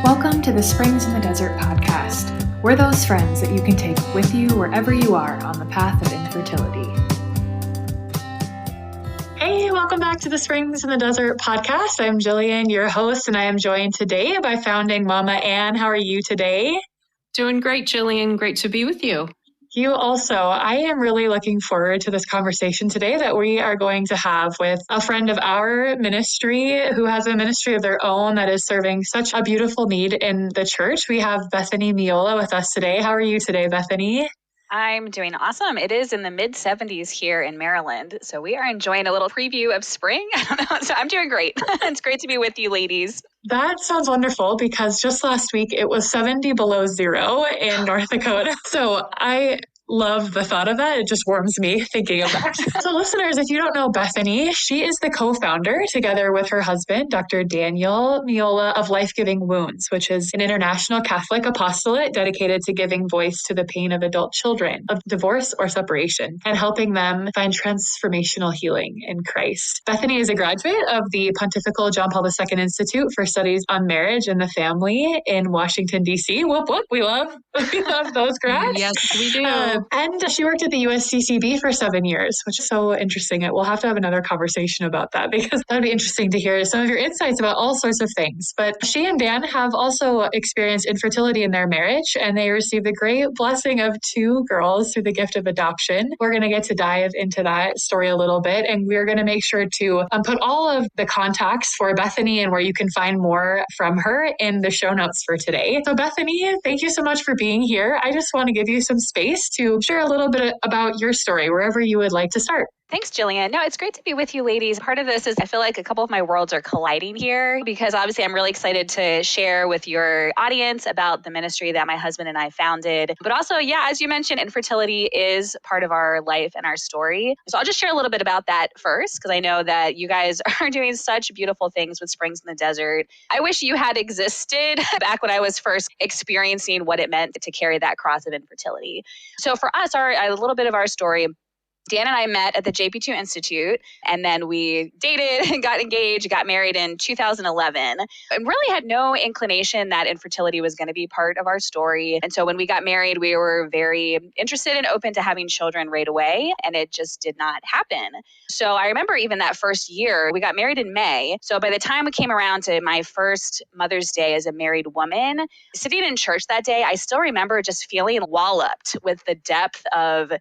Welcome to the Springs in the Desert podcast. We're those friends that you can take with you wherever you are on the path of infertility. Hey, welcome back to the Springs in the Desert podcast. I'm Jillian, your host, and I am joined today by founding Mama Ann. How are you today? Doing great, Jillian. Great to be with you. You also. I am really looking forward to this conversation today that we are going to have with a friend of our ministry who has a ministry of their own that is serving such a beautiful need in the church. We have Bethany Meola with us today. How are you today, Bethany? I'm doing awesome. It is in the mid 70s here in Maryland. So we are enjoying a little preview of spring. I don't know. So I'm doing great. It's great to be with you ladies. That sounds wonderful because just last week it was 70 below zero in North Dakota. So I love the thought of that. It just warms me thinking of that. So listeners, if you don't know Bethany, she is the co-founder together with her husband, Dr. Daniel Meola of Life-Giving Wounds, which is an international Catholic apostolate dedicated to giving voice to the pain of adult children of divorce or separation and helping them find transformational healing in Christ. Bethany is a graduate of the Pontifical John Paul II Institute for Studies on Marriage and the Family in Washington, D.C. Whoop, whoop. We love those grads. Yes, we do. And she worked at the USCCB for 7 years, which is so interesting. We'll have to have another conversation about that because that would be interesting to hear some of your insights about all sorts of things. But she and Dan have also experienced infertility in their marriage, and they received the great blessing of 2 girls through the gift of adoption. We're going to get to dive into that story a little bit, and we're going to make sure to put all of the contacts for Bethany and where you can find more from her in the show notes for today. So Bethany, thank you so much for being here. I just want to give you some space to share a little bit about your story, wherever you would like to start. Thanks, Jillian. No, it's great to be with you ladies. Part of this is I feel like a couple of my worlds are colliding here because obviously I'm really excited to share with your audience about the ministry that my husband and I founded. But also, as you mentioned, infertility is part of our life and our story. So I'll just share a little bit about that first because I know that you guys are doing such beautiful things with Springs in the Desert. I wish you had existed back when I was first experiencing what it meant to carry that cross of infertility. So for us, a little bit of our story. Dan and I met at the JP2 Institute, and then we dated and got engaged, got married in 2011, and really had no inclination that infertility was going to be part of our story. And so when we got married, we were very interested and open to having children right away, and it just did not happen. So I remember even that first year, we got married in May. So by the time we came around to my first Mother's Day as a married woman, sitting in church that day, I still remember just feeling walloped with the depth of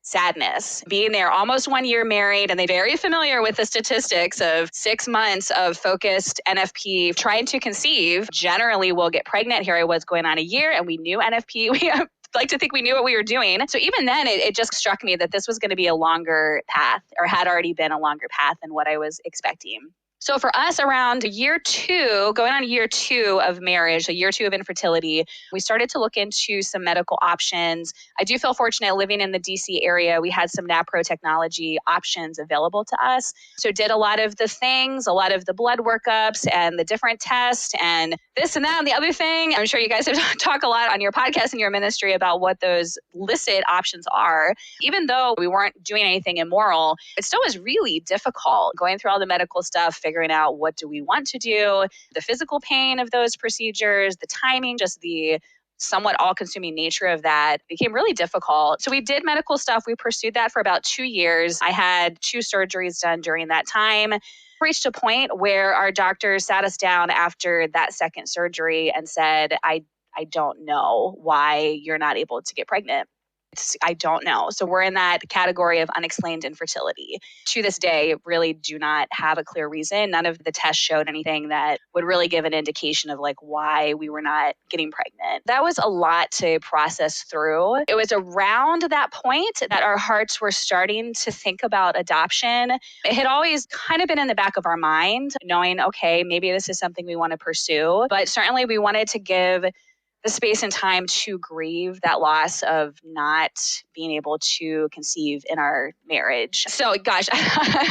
sadness, being there almost 1 year married, and they're very familiar with the statistics of 6 months of focused NFP trying to conceive. Generally, we'll get pregnant. Here I was going on a year, and we knew NFP. We like to think we knew what we were doing. So even then, it just struck me that this was going to be a longer path, or had already been a longer path than what I was expecting. So for us, around year 2, going on year 2 of marriage, year 2 of infertility, we started to look into some medical options. I do feel fortunate living in the DC area. We had some NAPRO technology options available to us. So did a lot of the things, a lot of the blood workups and the different tests and this and that and the other thing. I'm sure you guys have talked a lot on your podcast and your ministry about what those listed options are. Even though we weren't doing anything immoral, it still was really difficult going through all the medical stuff, figuring out what do we want to do, the physical pain of those procedures, the timing, just the somewhat all-consuming nature of that became really difficult. So we did medical stuff. We pursued that for about 2 years. I had 2 surgeries done during that time. Reached a point where our doctor sat us down after that second surgery and said, I don't know why you're not able to get pregnant. I don't know. So we're in that category of unexplained infertility. To this day, really do not have a clear reason. None of the tests showed anything that would really give an indication of why we were not getting pregnant. That was a lot to process through. It was around that point that our hearts were starting to think about adoption. It had always kind of been in the back of our mind, knowing, okay, maybe this is something we want to pursue. But certainly we wanted to give the space and time to grieve that loss of not being able to conceive in our marriage. So gosh,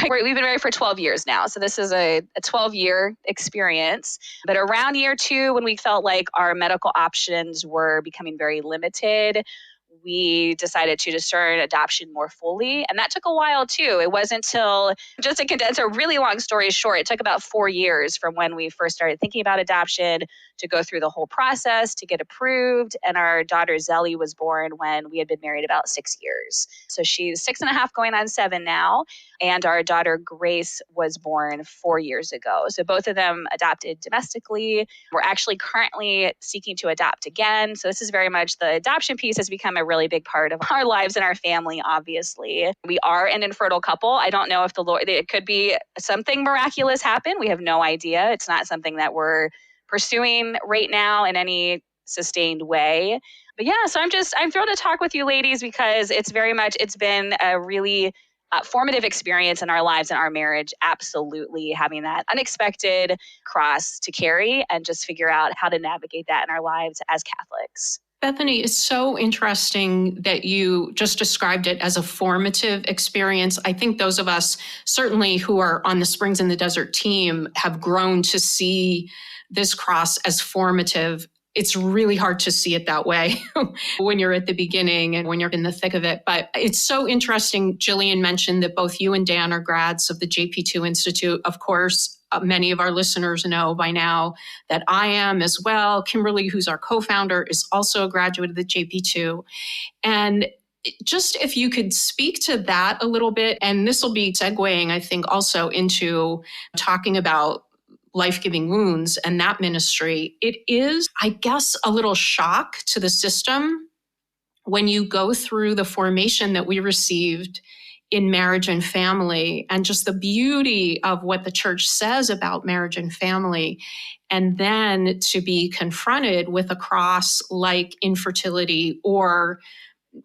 we've been married for 12 years now. So this is a 12-year experience. But around year 2, when we felt like our medical options were becoming very limited, we decided to discern adoption more fully. And that took a while too. It wasn't until, just to condense a really long story short, it took about 4 years from when we first started thinking about adoption to go through the whole process to get approved. And our daughter Zelly was born when we had been married about 6 years. So she's 6.5 going on 7 now. And our daughter Grace was born 4 years ago. So both of them adopted domestically. We're actually currently seeking to adopt again. So this is very much the adoption piece has become a really big part of our lives and our family, obviously. We are an infertile couple. I don't know if the Lord, it could be something miraculous happen. We have no idea. It's not something that we're pursuing right now in any sustained way. But yeah, so I'm thrilled to talk with you ladies because it's been a really formative experience in our lives and our marriage. Absolutely having that unexpected cross to carry and just figure out how to navigate that in our lives as Catholics. Bethany, it's so interesting that you just described it as a formative experience. I think those of us, certainly who are on the Springs in the Desert team, have grown to see this cross as formative. It's really hard to see it that way when you're at the beginning and when you're in the thick of it. But it's so interesting. Jillian mentioned that both you and Dan are grads of the JP2 Institute. Of course, many of our listeners know by now that I am as well. Kimberly, who's our co-founder, is also a graduate of the JP2. And just if you could speak to that a little bit, and this will be segueing, I think, also into talking about life-giving wounds and that ministry. It is, I guess, a little shock to the system when you go through the formation that we received in marriage and family and just the beauty of what the church says about marriage and family. And then to be confronted with a cross like infertility or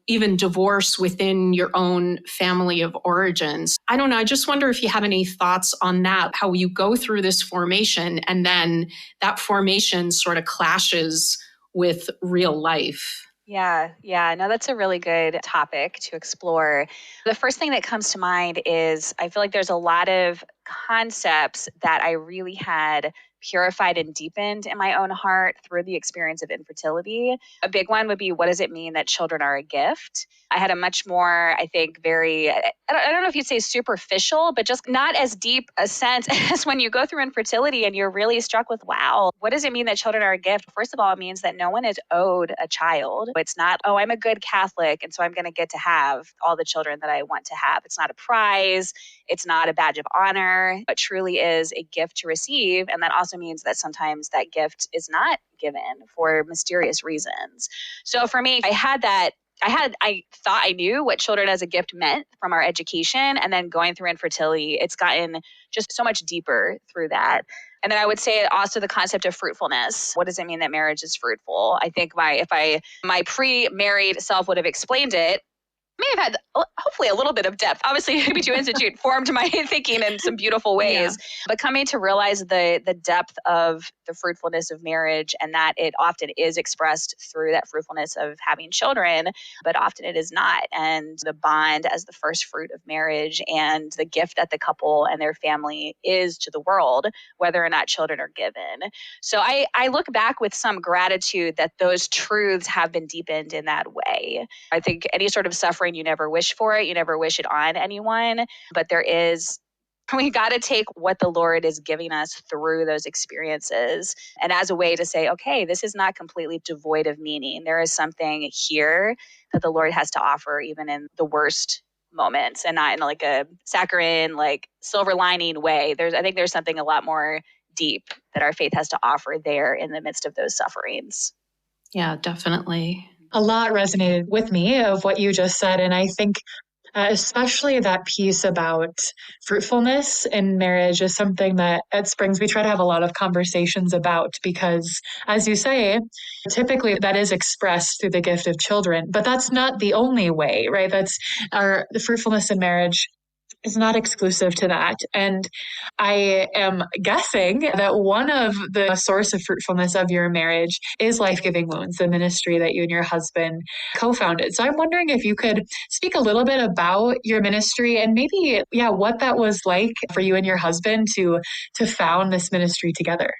even divorce within your own family of origins. I don't know. I just wonder if you have any thoughts on that, how you go through this formation and then that formation sort of clashes with real life. Yeah. No, that's a really good topic to explore. The first thing that comes to mind is I feel like there's a lot of concepts that I really had purified and deepened in my own heart through the experience of infertility. A big one would be, what does it mean that children are a gift? I had a much more, I think, I don't know if you'd say superficial, but just not as deep a sense as when you go through infertility and you're really struck with, wow, what does it mean that children are a gift? First of all, it means that no one is owed a child. It's not, oh, I'm a good Catholic, and so I'm going to get to have all the children that I want to have. It's not a prize. It's not a badge of honor, but truly is a gift to receive. And that also means that sometimes that gift is not given for mysterious reasons. So for me, I thought I knew what children as a gift meant from our education, and then going through infertility, it's gotten just so much deeper through that. And then I would say also the concept of fruitfulness. What does it mean that marriage is fruitful? I think my pre-married self would have explained it, may have had hopefully a little bit of depth. Obviously, JP2 Institute formed my thinking in some beautiful ways, yeah. But coming to realize the depth of the fruitfulness of marriage and that it often is expressed through that fruitfulness of having children, but often it is not. And the bond as the first fruit of marriage and the gift that the couple and their family is to the world, whether or not children are given. So I look back with some gratitude that those truths have been deepened in that way. I think any sort of suffering, you never wish for it. You never wish it on anyone. But we got to take what the Lord is giving us through those experiences and as a way to say, okay, this is not completely devoid of meaning. There is something here that the Lord has to offer even in the worst moments and not in like a saccharine, like silver lining way. I think there's something a lot more deep that our faith has to offer there in the midst of those sufferings. Yeah, definitely. A lot resonated with me of what you just said. And I think especially that piece about fruitfulness in marriage is something that at Springs we try to have a lot of conversations about because, as you say, typically that is expressed through the gift of children, but that's not the only way, right? The fruitfulness in marriage is not exclusive to that. And I am guessing that one of the source of fruitfulness of your marriage is Life-Giving Wounds, the ministry that you and your husband co-founded. So I'm wondering if you could speak a little bit about your ministry and maybe, what that was like for you and your husband to found this ministry together.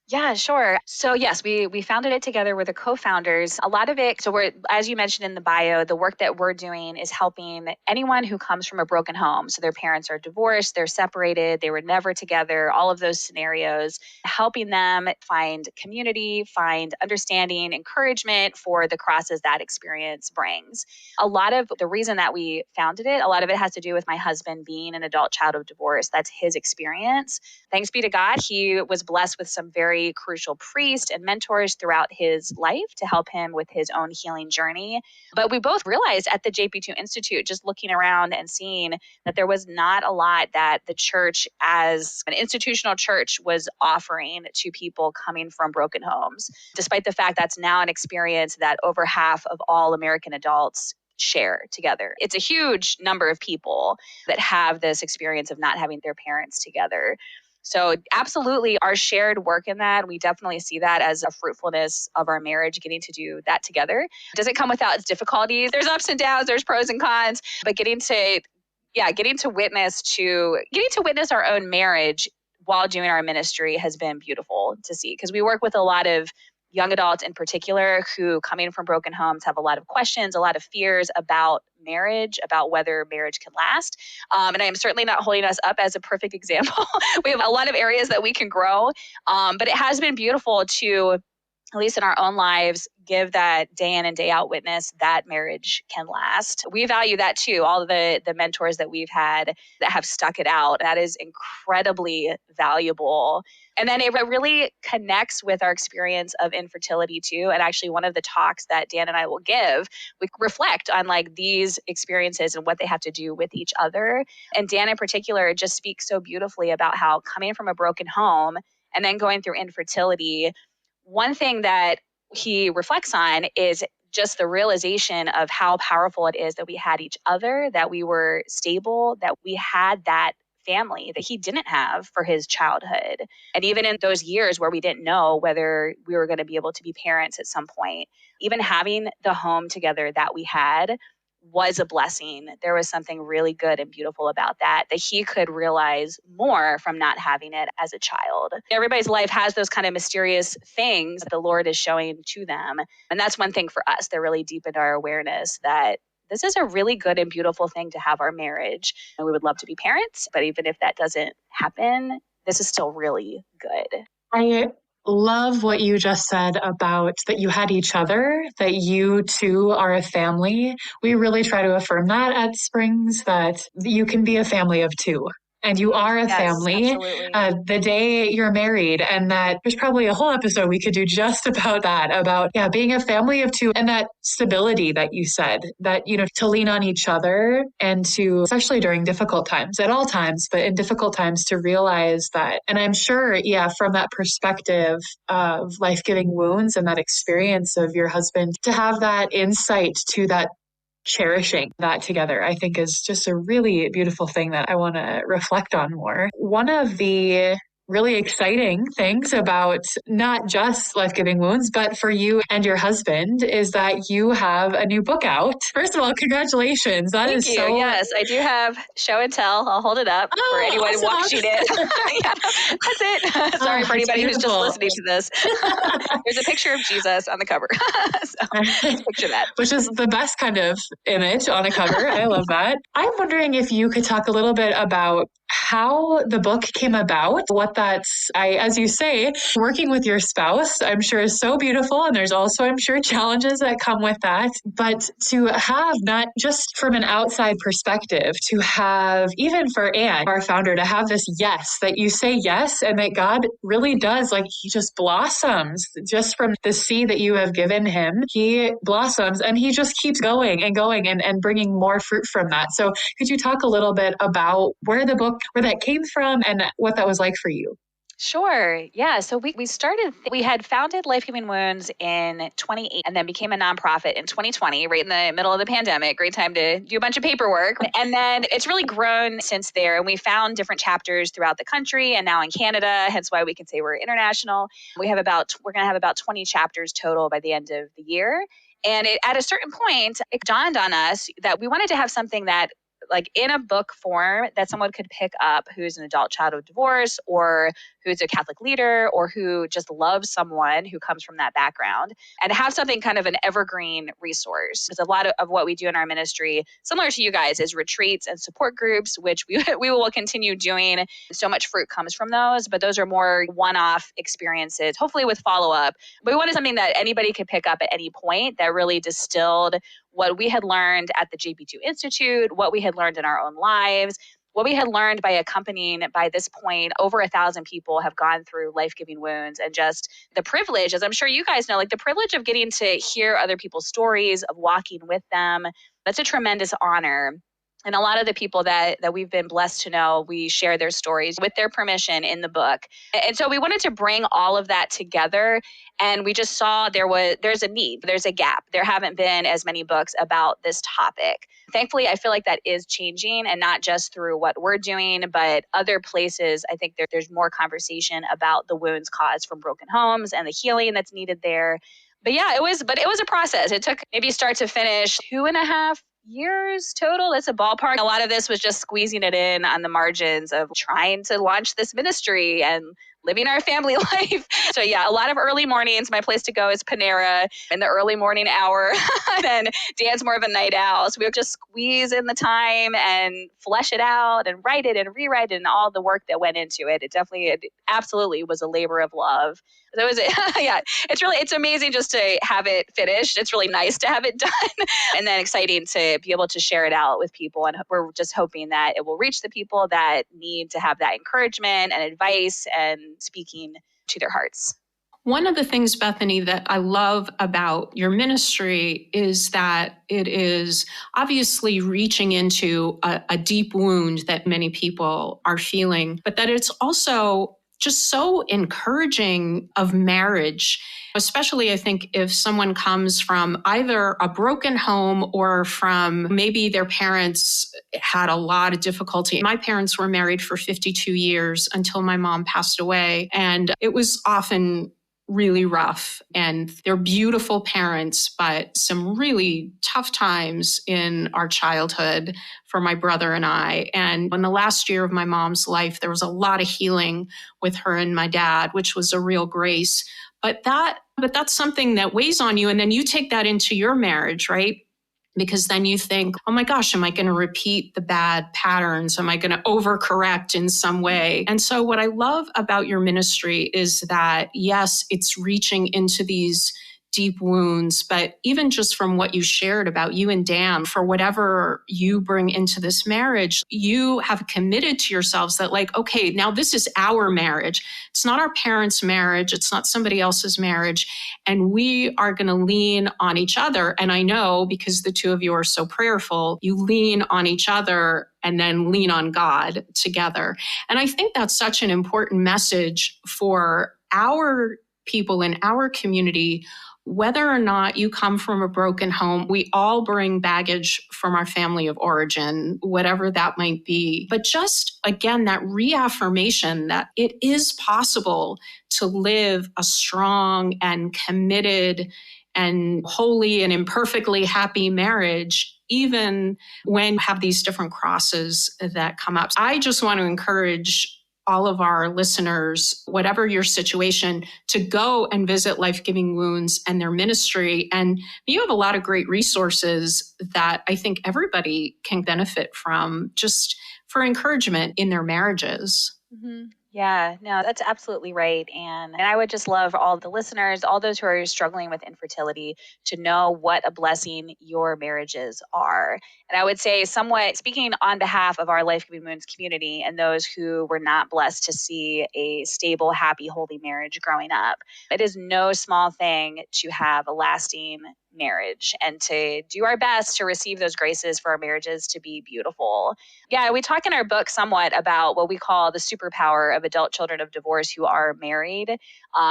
Yeah, sure. So yes, we founded it together. We're the co-founders. A lot of it, so we're, as you mentioned in the bio, the work that we're doing is helping anyone who comes from a broken home. So their parents are divorced, they're separated, they were never together, all of those scenarios, helping them find community, find understanding, encouragement for the crosses that experience brings. A lot of the reason that we founded it, a lot of it has to do with my husband being an adult child of divorce. That's his experience. Thanks be to God, he was blessed with some very crucial priests and mentors throughout his life to help him with his own healing journey. But we both realized at the JP2 Institute, just looking around and seeing that there was not a lot that the church, as an institutional church, was offering to people coming from broken homes, despite the fact that's now an experience that over half of all American adults share together. It's a huge number of people that have this experience of not having their parents together. So absolutely our shared work in that, we definitely see that as a fruitfulness of our marriage, getting to do that together. Does it come without its difficulties? There's ups and downs, there's pros and cons, but getting to witness our own marriage while doing our ministry has been beautiful to see, because we work with a lot of young adults in particular who, coming from broken homes, have a lot of questions, a lot of fears about marriage, about whether marriage can last. And I am certainly not holding us up as a perfect example. We have a lot of areas that we can grow, but it has been beautiful to, at least in our own lives, give that day in and day out witness that marriage can last. We value that too. All of the mentors that we've had that have stuck it out, that is incredibly valuable. And then it really connects with our experience of infertility too. And actually one of the talks that Dan and I will give, we reflect on like these experiences and what they have to do with each other. And Dan in particular just speaks so beautifully about how coming from a broken home and then going through infertility, one thing that he reflects on is just the realization of how powerful it is that we had each other, that we were stable, that we had that family that he didn't have for his childhood. And even in those years where we didn't know whether we were going to be able to be parents at some point, even having the home together that we had was a blessing. There was something really good and beautiful about that he could realize more from not having it as a child. Everybody's life has those kind of mysterious things that the Lord is showing to them. And that's one thing for us that really deepened our awareness that this is a really good and beautiful thing to have our marriage. And we would love to be parents, but even if that doesn't happen, this is still really good. I love what you just said about that you had each other, that you two are a family. We really try to affirm that at Springs, that you can be a family of two. And you are a family the day you're married. And that there's probably a whole episode we could do just about that, about being a family of two, and that stability that you said, that, to lean on each other and to, especially during difficult times, at all times, but in difficult times, to realize that. And I'm sure, from that perspective of life-giving wounds and that experience of your husband, to have that insight to that cherishing that together, I think is just a really beautiful thing that I want to reflect on more. One of the really exciting things about not just Life-Giving Wounds, but for you and your husband, is that you have a new book out. First of all, congratulations. Thank you. So... Yes, I do have Show and Tell. I'll hold it up for anyone awesome. Watching it. Yeah, that's it. Sorry for anybody who's just listening to this. There's a picture of Jesus on the cover. So picture that. Which is the best kind of image on a cover. I love that. I'm wondering if you could talk a little bit about how the book came about, what that's, as you say, working with your spouse, I'm sure is so beautiful. And there's also, I'm sure, challenges that come with that. But to have, not just from an outside perspective, to have, even for Anne, our founder, to have this yes, that you say yes, and that God really does, like he just blossoms just from the seed that you have given him. He blossoms and he just keeps going and going and bringing more fruit from that. So could you talk a little bit about where that came from and what that was like for you? Sure. Yeah. So we had founded Life-Giving Wounds in 2018 and then became a nonprofit in 2020, right in the middle of the pandemic. Great time to do a bunch of paperwork. And then it's really grown since there. And we found different chapters throughout the country and now in Canada, hence why we can say we're international. We're going to have about 20 chapters total by the end of the year. And at a certain point, it dawned on us that we wanted to have something that like in a book form that someone could pick up who's an adult child of divorce or who's a Catholic leader or who just loves someone who comes from that background, and have something kind of an evergreen resource. Because a lot of what we do in our ministry, similar to you guys, is retreats and support groups, which we will continue doing. So much fruit comes from those, but those are more one-off experiences, hopefully with follow-up. But we wanted something that anybody could pick up at any point that really distilled what we had learned at the JP2 Institute, what we had learned in our own lives, what we had learned by accompanying, by this point, over 1,000 people have gone through life-giving wounds, and just the privilege, as I'm sure you guys know, like the privilege of getting to hear other people's stories, of walking with them. That's a tremendous honor. And a lot of the people that we've been blessed to know, we share their stories with their permission in the book. And so we wanted to bring all of that together. And we just saw there's a need, there's a gap. There haven't been as many books about this topic. Thankfully, I feel like that is changing, and not just through what we're doing, but other places. I think there's more conversation about the wounds caused from broken homes and the healing that's needed there. But yeah, it was a process. It took maybe start to finish 2.5 years total. That's a ballpark. A lot of this was just squeezing it in on the margins of trying to launch this ministry and living our family life. So yeah, a lot of early mornings. My place to go is Panera in the early morning hour. Then Dan's more of a night owl. So we would just squeeze in the time and flesh it out and write it and rewrite it and all the work that went into it. It absolutely was a labor of love. So it was, yeah, it's amazing just to have it finished. It's really nice to have it done, and then exciting to be able to share it out with people. And we're just hoping that it will reach the people that need to have that encouragement and advice and speaking to their hearts. One of the things, Bethany, that I love about your ministry is that it is obviously reaching into a deep wound that many people are feeling, but that it's also just so encouraging of marriage, especially I think if someone comes from either a broken home or from maybe their parents had a lot of difficulty. My parents were married for 52 years until my mom passed away, and it was often really rough, and they're beautiful parents, but some really tough times in our childhood for my brother and I. And in the last year of my mom's life, there was a lot of healing with her and my dad, which was a real grace. But that's something that weighs on you. And then you take that into your marriage, right? Because then you think, oh my gosh, am I going to repeat the bad patterns? Am I going to overcorrect in some way? And so what I love about your ministry is that, yes, it's reaching into these deep wounds, but even just from what you shared about you and Dan, for whatever you bring into this marriage, you have committed to yourselves that like, okay, now this is our marriage. It's not our parents' marriage. It's not somebody else's marriage. And we are going to lean on each other. And I know because the two of you are so prayerful, you lean on each other and then lean on God together. And I think that's such an important message for our people in our community. Whether or not you come from a broken home, we all bring baggage from our family of origin, whatever that might be. But just, again, that reaffirmation that it is possible to live a strong and committed and holy and imperfectly happy marriage, even when you have these different crosses that come up. I just want to encourage all of our listeners, whatever your situation, to go and visit Life Giving Wounds and their ministry. And you have a lot of great resources that I think everybody can benefit from just for encouragement in their marriages. Mm-hmm. Yeah, no, that's absolutely right. And I would just love all the listeners, all those who are struggling with infertility, to know what a blessing your marriages are. And I would say, somewhat speaking on behalf of our Life Giving Wounds community and those who were not blessed to see a stable, happy, holy marriage growing up, it is no small thing to have a lasting marriage and to do our best to receive those graces for our marriages to be beautiful. Yeah, we talk in our book somewhat about what we call the superpower of adult children of divorce who are married.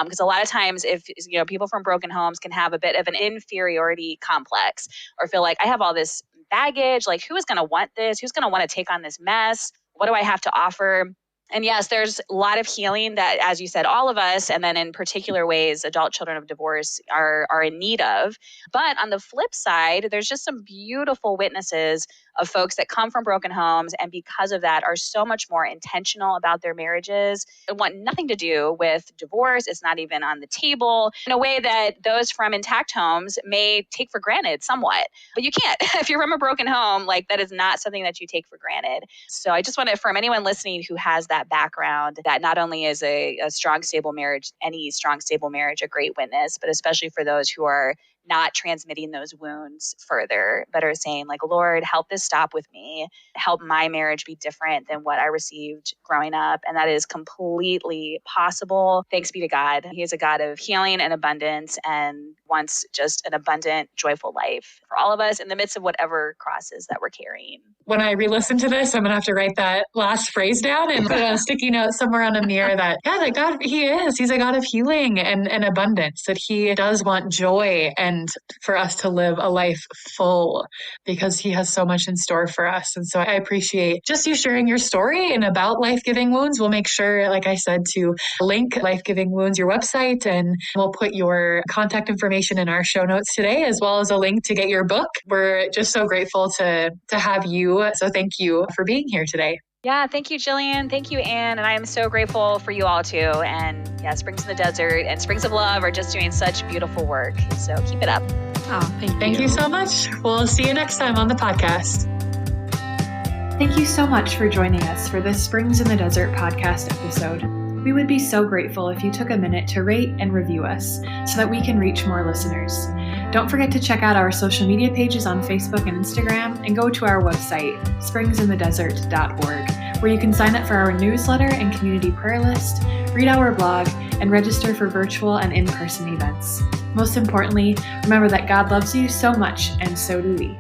Because a lot of times, if people from broken homes can have a bit of an inferiority complex or feel like, I have all this baggage, like who is going to want this? Who's going to want to take on this mess? What do I have to offer? And yes, there's a lot of healing that, as you said, all of us, and then in particular ways, adult children of divorce are in need of. But on the flip side, there's just some beautiful witnesses of folks that come from broken homes and because of that are so much more intentional about their marriages and want nothing to do with divorce. It's not even on the table in a way that those from intact homes may take for granted somewhat. But you can't. If you're from a broken home, like that is not something that you take for granted. So I just want to affirm anyone listening who has that background that not only is a strong, stable marriage, any strong, stable marriage, a great witness, but especially for those who are not transmitting those wounds further, but are saying like, Lord, help this stop with me. Help my marriage be different than what I received growing up. And that is completely possible. Thanks be to God. He is a God of healing and abundance and wants just an abundant, joyful life for all of us in the midst of whatever crosses that we're carrying. When I re-listen to this, I'm going to have to write that last phrase down and put a sticky note somewhere on a mirror that God, he's a God of healing and abundance, that he does want joy and for us to live a life full because he has so much in store for us. And so I appreciate just you sharing your story and about Life-Giving Wounds. We'll make sure, like I said, to link Life-Giving Wounds, your website, and we'll put your contact information in our show notes today, as well as a link to get your book. We're just so grateful to have you. So thank you for being here today. Yeah, thank you, Jillian. Thank you, Anne. And I am so grateful for you all too. And yeah, Springs in the Desert and Springs of Love are just doing such beautiful work. So keep it up. Oh, thank you. Thank you so much. We'll see you next time on the podcast. Thank you so much for joining us for this Springs in the Desert podcast episode. We would be so grateful if you took a minute to rate and review us so that we can reach more listeners. Don't forget to check out our social media pages on Facebook and Instagram and go to our website, springsinthedesert.org, where you can sign up for our newsletter and community prayer list, read our blog, and register for virtual and in-person events. Most importantly, remember that God loves you so much, and so do we.